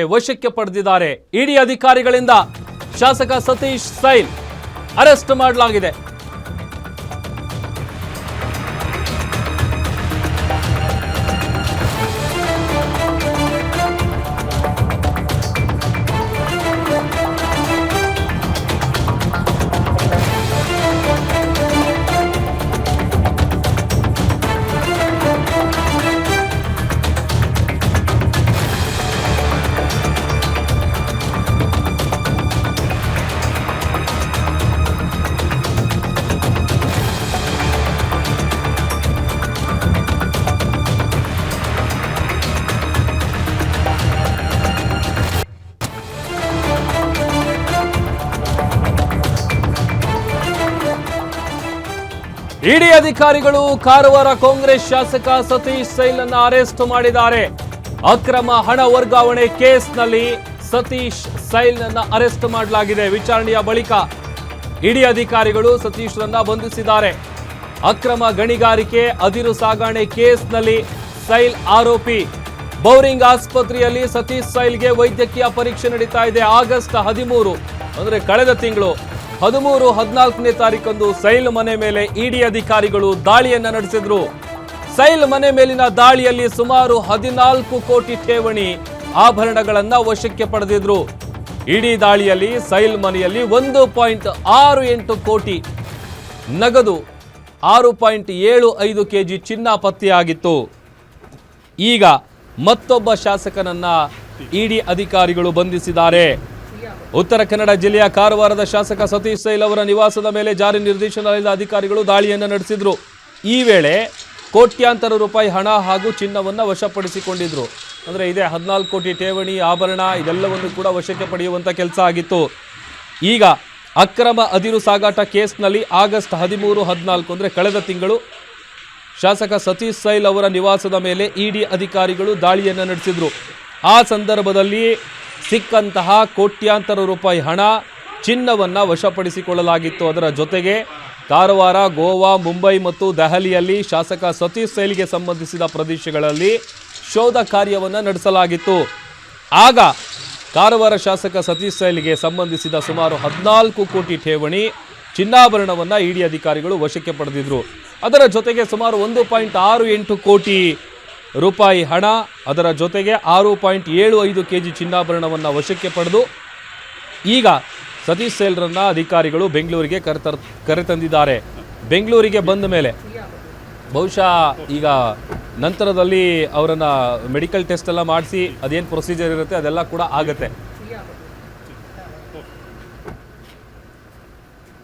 ವಶಕ್ಕೆ ಪಡೆದಿದ್ದಾರೆ. ಇಡಿ ಅಧಿಕಾರಿಗಳಿಂದ ಶಾಸಕ ಸತೀಶ್ ಸೈಲ್ ಅರೆಸ್ಟ್ ಮಾಡಲಾಗಿದೆ. ಇಡಿ ಅಧಿಕಾರಿಗಳು ಕಾರವಾರ ಕಾಂಗ್ರೆಸ್ ಶಾಸಕ ಸತೀಶ್ ಸೈಲ್ ಅನ್ನು ಅರೆಸ್ಟ್ ಮಾಡಿದ್ದಾರೆ. ಅಕ್ರಮ ಹಣ ವರ್ಗಾವಣೆ ಕೇಸ್ನಲ್ಲಿ ಸತೀಶ್ ಸೈಲ್ ಅನ್ನು ಅರೆಸ್ಟ್ ಮಾಡಲಾಗಿದೆ. ವಿಚಾರಣೆಯ ಬಳಿಕ ಇಡಿ ಅಧಿಕಾರಿಗಳು ಸತೀಶ್ ರನ್ನ ಬಂಧಿಸಿದ್ದಾರೆ. ಅಕ್ರಮ ಗಣಿಗಾರಿಕೆ ಅದಿರು ಸಾಗಣೆ ಕೇಸ್ನಲ್ಲಿ ಸೈಲ್ ಆರೋಪಿ. ಬೌರಿಂಗ್ ಆಸ್ಪತ್ರೆಯಲ್ಲಿ ಸತೀಶ್ ಸೈಲ್ಗೆ ವೈದ್ಯಕೀಯ ಪರೀಕ್ಷೆ ನಡೀತಾ ಇದೆ. ಆಗಸ್ಟ್ 13 ಅಂದ್ರೆ ಕಳೆದ ತಿಂಗಳು 13, 14ನೇ ತಾರೀಕಂದು ಸೈಲ್ ಮನೆ ಮೇಲೆ ಇಡಿ ಅಧಿಕಾರಿಗಳು ದಾಳಿಯನ್ನ ನಡೆಸಿದ್ರು. ಸೈಲ್ ಮನೆ ಮೇಲಿನ ದಾಳಿಯಲ್ಲಿ ಸುಮಾರು 14 ಕೋಟಿ ಠೇವಣಿ ಆಭರಣಗಳನ್ನ ವಶಕ್ಕೆ ಪಡೆದಿದ್ರು. ಇಡಿ ದಾಳಿಯಲ್ಲಿ ಸೈಲ್ ಮನೆಯಲ್ಲಿ 1.68 ಕೋಟಿ ನಗದು, 6.75 ಕೆಜಿ ಚಿನ್ನ ಪತ್ತೆಯಾಗಿತ್ತು. ಈಗ ಮತ್ತೊಬ್ಬ ಶಾಸಕನನ್ನ ಇಡಿ ಅಧಿಕಾರಿಗಳು ಬಂಧಿಸಿದ್ದಾರೆ. ಉತ್ತರ ಕನ್ನಡ ಜಿಲ್ಲೆಯ ಕಾರವಾರದ ಶಾಸಕ ಸತೀಶ್ ಸೈಲ್ ಅವರ ನಿವಾಸದ ಮೇಲೆ ಜಾರಿ ನಿರ್ದೇಶನಾಲಯದ ಅಧಿಕಾರಿಗಳು ದಾಳಿಯನ್ನು ನಡೆಸಿದ್ರು. ಈ ವೇಳೆ ಕೋಟ್ಯಾಂತರ ರೂಪಾಯಿ ಹಣ ಹಾಗೂ ಚಿನ್ನವನ್ನು ವಶಪಡಿಸಿಕೊಂಡಿದ್ರು. ಅಂದರೆ ಇದೆ 14 ಕೋಟಿ ಠೇವಣಿ, ಆಭರಣ ಇದೆಲ್ಲವನ್ನು ಕೂಡ ವಶಕ್ಕೆ ಪಡೆಯುವಂಥ ಕೆಲಸ ಆಗಿತ್ತು. ಈಗ ಅಕ್ರಮ ಅದಿರು ಸಾಗಾಟ ಕೇಸ್ನಲ್ಲಿ ಆಗಸ್ಟ್ 13, 14 ಅಂದರೆ ಕಳೆದ ತಿಂಗಳು ಶಾಸಕ ಸತೀಶ್ ಸೈಲ್ ಅವರ ನಿವಾಸದ ಮೇಲೆ ಇಡಿ ಅಧಿಕಾರಿಗಳು ದಾಳಿಯನ್ನು ನಡೆಸಿದ್ರು. ಆ ಸಂದರ್ಭದಲ್ಲಿ ಸಿಕ್ಕಂತಹ ಕೋಟ್ಯಾಂತರ ರೂಪಾಯಿ ಹಣ, ಚಿನ್ನವನ್ನು ವಶಪಡಿಸಿಕೊಳ್ಳಲಾಗಿತ್ತು. ಅದರ ಜೊತೆಗೆ ಕಾರವಾರ, ಗೋವಾ, ಮುಂಬೈ ಮತ್ತು ದೆಹಲಿಯಲ್ಲಿ ಶಾಸಕ ಸತೀಶ್ ಸೈಲ್ಗೆ ಸಂಬಂಧಿಸಿದ ಪ್ರದೇಶಗಳಲ್ಲಿ ಶೋಧ ಕಾರ್ಯವನ್ನು ನಡೆಸಲಾಗಿತ್ತು. ಆಗ ಕಾರವಾರ ಶಾಸಕ ಸತೀಶ್ ಸೈಲ್ಗೆ ಸಂಬಂಧಿಸಿದ ಸುಮಾರು 14 ಕೋಟಿ ಠೇವಣಿ, ಚಿನ್ನಾಭರಣವನ್ನು ಇಡಿ ಅಧಿಕಾರಿಗಳು ವಶಕ್ಕೆ ಪಡೆದಿದ್ರು. ಅದರ ಜೊತೆಗೆ ಸುಮಾರು 1.68 ಕೋಟಿ ರೂಪಾಯಿ ಹಣ, ಅದರ ಜೊತೆಗೆ 6.75 ಕೆಜಿ ಚಿನ್ನಾಭರಣವನ್ನು ವಶಕ್ಕೆ ಪಡೆದು ಈಗ ಸತೀಶ್ ಸೈಲ್ರನ್ನ ಅಧಿಕಾರಿಗಳು ಬೆಂಗಳೂರಿಗೆ ಕರೆತಂದಿದ್ದಾರೆ. ಬೆಂಗಳೂರಿಗೆ ಬಂದ ಮೇಲೆ ಬಹುಶಃ ಈಗ ನಂತರದಲ್ಲಿ ಅವರನ್ನು ಮೆಡಿಕಲ್ ಟೆಸ್ಟ್ ಎಲ್ಲ ಮಾಡಿಸಿ ಅದೇನು ಪ್ರೊಸೀಜರ್ ಇರುತ್ತೆ ಅದೆಲ್ಲ ಕೂಡ ಆಗುತ್ತೆ.